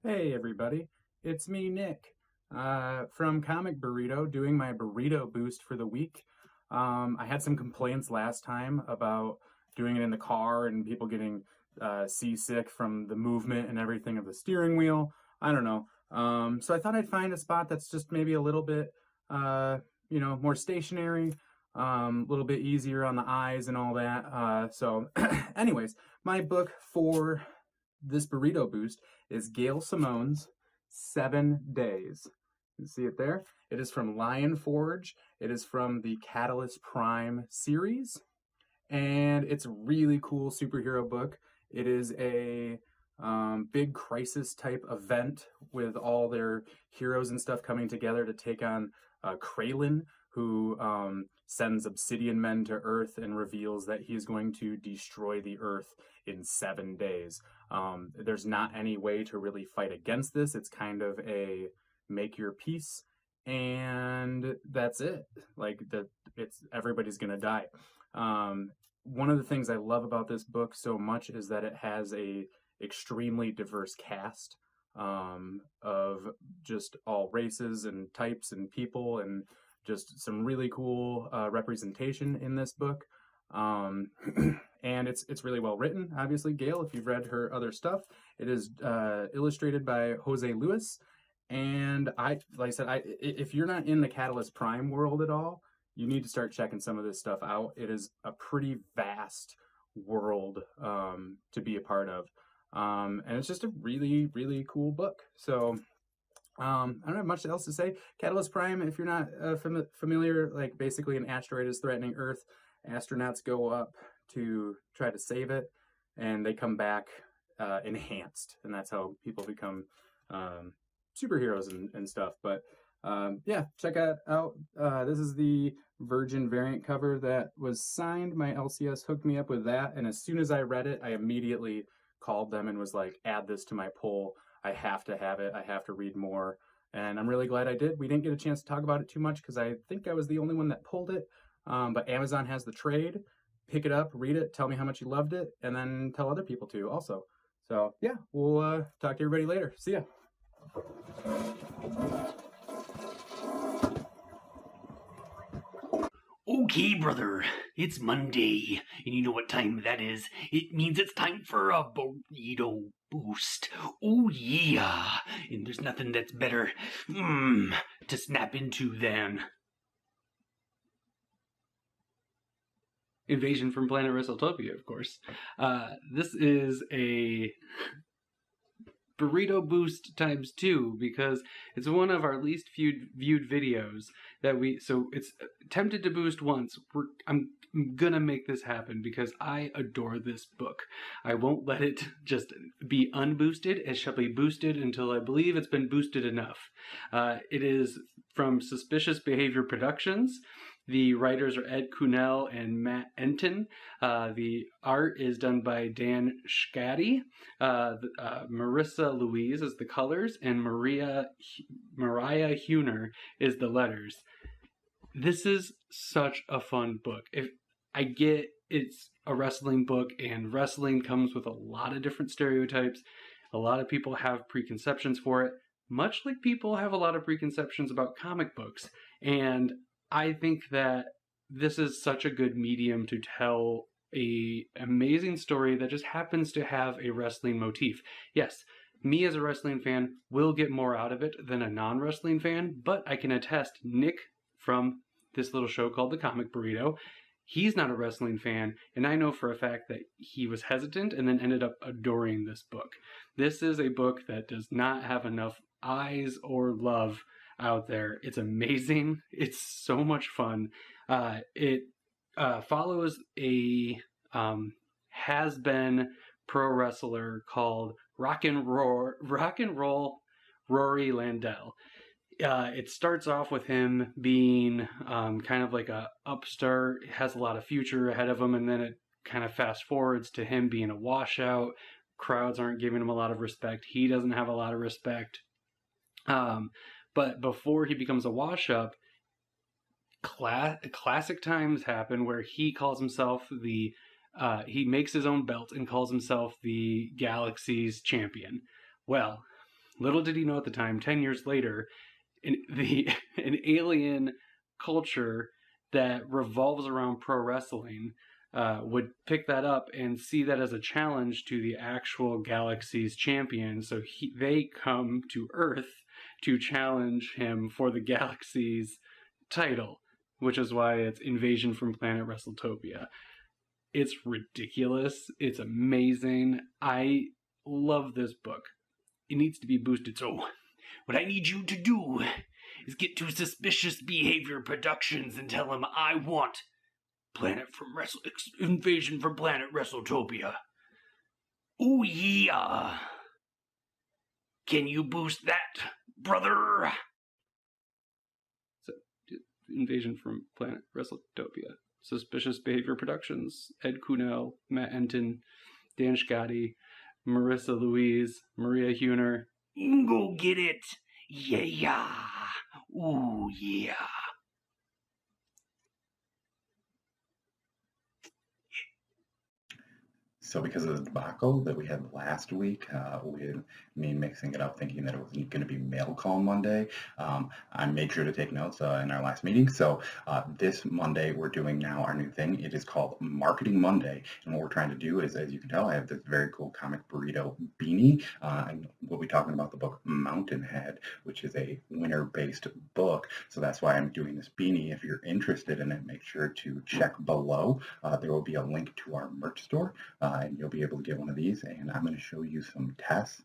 Hey everybody, it's me, Nick, from Comic Burrito, doing my burrito boost for the week. I had some complaints last time about doing it in the car and people getting seasick from the movement and everything of the steering wheel. I don't know. So I thought I'd find a spot that's just maybe a little bit, more stationary, a little bit easier on the eyes and all that. Anyways, my book for this burrito boost is Gail Simone's 7 Days. You see it there? It is from Lion Forge. It is from the Catalyst Prime series, and it's a really cool superhero book. It is a big crisis type event with all their heroes and stuff coming together to take on Kraylin, who sends obsidian men to Earth and reveals that he's going to destroy the Earth in 7 days. There's not any way to really fight against this. It's kind of a make your peace, and that's it. It's everybody's gonna die. One of the things I love about this book so much is that it has a extremely diverse cast of just all races and types and people, and just some really cool representation in this book. Um, and it's really well written. Obviously, Gail, if you've read her other stuff, it is illustrated by Jose Luis. And like I said, if you're not in the Catalyst Prime world at all, you need to start checking some of this stuff out. It is a pretty vast world to be a part of. And it's just a really, really cool book. So I don't have much else to say. Catalyst Prime, if you're not familiar, like basically an asteroid is threatening Earth. Astronauts go up to try to save it, and they come back enhanced, and that's how people become superheroes and stuff. But yeah, check it out. This is the Virgin variant cover that was signed. My LCS hooked me up with that, and as soon as I read it, I immediately called them and was like, add this to my pull. I have to have it. I have to read more. And I'm really glad I did. We didn't get a chance to talk about it too much because I think I was the only one that pulled it. But Amazon has the trade. Pick it up, read it, tell me how much you loved it, and then tell other people too also. So yeah, we'll talk to everybody later. See ya. Okay, brother, it's Monday, and you know what time that is. It means it's time for a burrito boost. Oh yeah, and there's nothing that's better to snap into than Invasion from Planet Wrestletopia, of course. This is a burrito boost times 2 because it's one of our least viewed videos so it's tempted to boost once. I'm gonna make this happen because I adore this book. I won't let it just be unboosted. It shall be boosted until I believe it's been boosted enough. It is from Suspicious Behavior Productions. The writers are Ed Kunel and Matt Enton. The art is done by Dan Schcadi. Marissa Louise is the colors, and Mariah Huner is the letters. This is such a fun book. If I get it's a wrestling book, and wrestling comes with a lot of different stereotypes. A lot of people have preconceptions for it, much like people have a lot of preconceptions about comic books. And I think that this is such a good medium to tell an amazing story that just happens to have a wrestling motif. Yes, me as a wrestling fan will get more out of it than a non-wrestling fan, but I can attest Nick from this little show called The Comic Burrito, he's not a wrestling fan, and I know for a fact that he was hesitant and then ended up adoring this book. This is a book that does not have enough eyes or love out there. It's amazing. It's so much fun. It follows a has-been pro wrestler called Rock and Roll Rory Landell. It starts off with him being kind of like a upstart, has a lot of future ahead of him, and then it kind of fast forwards to him being a washout. Crowds aren't giving him a lot of respect. He doesn't have a lot of respect. But before he becomes a wash-up, classic times happen where he calls himself he makes his own belt and calls himself the Galaxy's champion. Well, Little did he know at the time, 10 years later, an alien culture that revolves around pro wrestling would pick that up and see that as a challenge to the actual galaxy's champion. So they come to Earth to challenge him for the galaxy's title, which is why it's Invasion from Planet Wrestletopia. It's ridiculous. It's amazing. I love this book. It needs to be boosted. So what I need you to do is get to Suspicious Behavior Productions and tell him I want Invasion from Planet Wrestletopia. Oh yeah. Can you boost that, brother? So, Invasion from Planet Wrestletopia. Suspicious Behavior Productions. Ed Kunel, Matt Enton, Dan Scotti, Marissa Louise, Maria Huner. Go get it. Yeah. Ooh, yeah. So because of the debacle that we had last week with me mixing it up thinking that it was going to be Mail Call Monday, I made sure to take notes in our last meeting. So this Monday we're doing now our new thing. It is called Marketing Monday. And what we're trying to do is, as you can tell, I have this very cool comic burrito beanie. And we'll be talking about the book Mountainhead, which is a winter-based book. So that's why I'm doing this beanie. If you're interested in it, make sure to check below. There will be a link to our merch store. And you'll be able to get one of these, and I'm going to show you some tests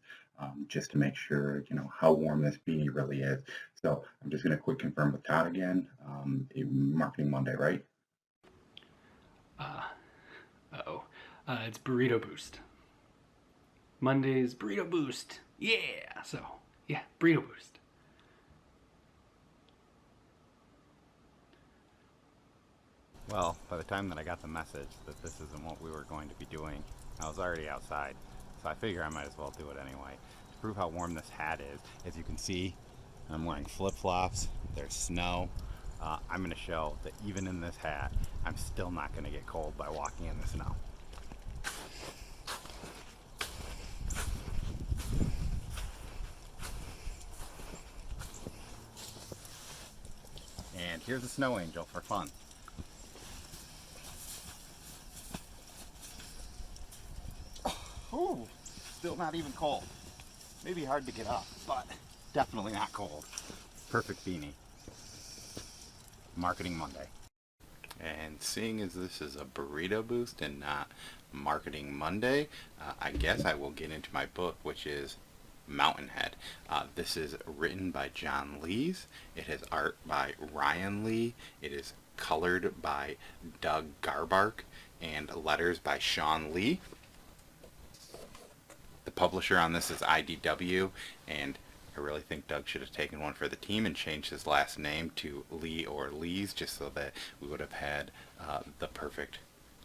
just to make sure you know how warm this beanie really is. So I'm just going to quick confirm with Todd again. Marketing Monday, right? It's Burrito Boost. Monday's Burrito Boost. Yeah. So yeah, Burrito Boost. Well, by the time that I got the message that this isn't what we were going to be doing, I was already outside, so I figure I might as well do it anyway. To prove how warm this hat is, as you can see, I'm wearing flip-flops, there's snow. I'm going to show that even in this hat, I'm still not going to get cold by walking in the snow. And here's a snow angel for fun. Ooh, still not even cold. Maybe hard to get up, but definitely not cold. Perfect beanie. Marketing Monday. And seeing as this is a burrito boost and not Marketing Monday, I guess I will get into my book, which is Mountainhead. This is written by John Lees. It has art by Ryan Lee. It is colored by Doug Garbark and letters by Sean Lee. The publisher on this is IDW, and I really think Doug should have taken one for the team and changed his last name to Lee or Lees, just so that we would have had the perfect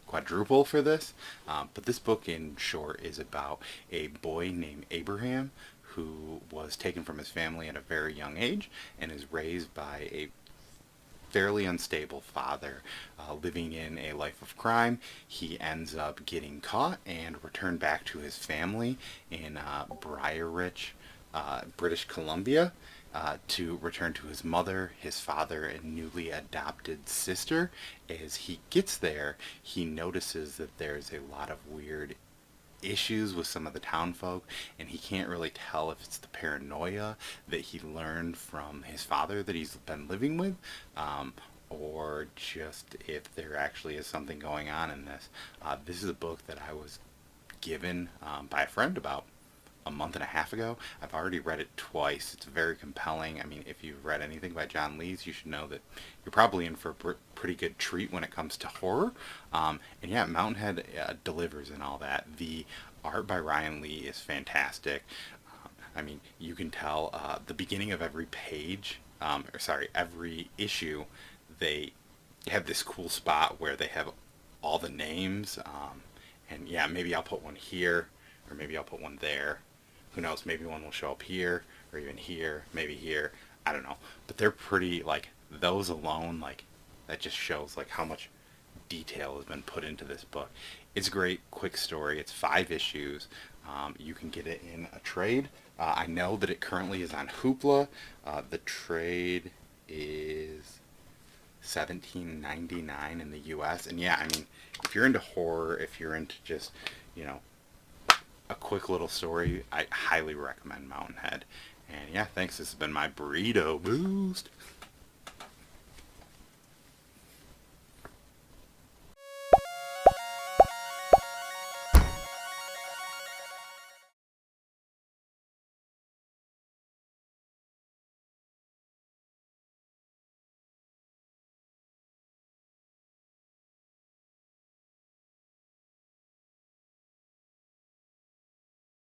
quadruple for this. But this book, in short, is about a boy named Abraham who was taken from his family at a very young age and is raised by a fairly unstable father, living in a life of crime. He ends up getting caught and returned back to his family in Briarrich, British Columbia, to return to his mother, his father, and newly adopted sister. As he gets there, he notices that there's a lot of weird issues with some of the town folk, and he can't really tell if it's the paranoia that he learned from his father that he's been living with, or just if there actually is something going on in this. This is a book that I was given by a friend about a month and a half ago. I've already read it twice. It's very compelling. I mean, if you've read anything by John Lees, you should know that you're probably in for a pretty good treat when it comes to horror. And yeah, Mountainhead delivers and all that. The art by Ryan Lee is fantastic. I mean, you can tell the beginning of every page, every issue, they have this cool spot where they have all the names. And yeah, maybe I'll put one here, or maybe I'll put one there. Who knows, maybe one will show up here, or even here, maybe here. I don't know. But they're pretty, like, those alone, like, that just shows, like, how much detail has been put into this book. It's a great, quick story. It's 5 issues. You can get it in a trade. I know that it currently is on Hoopla. The trade is $17.99 in the US. And yeah, I mean, if you're into horror, if you're into just, you know, a quick little story, I highly recommend Mountainhead. And yeah, thanks. This has been my burrito boost.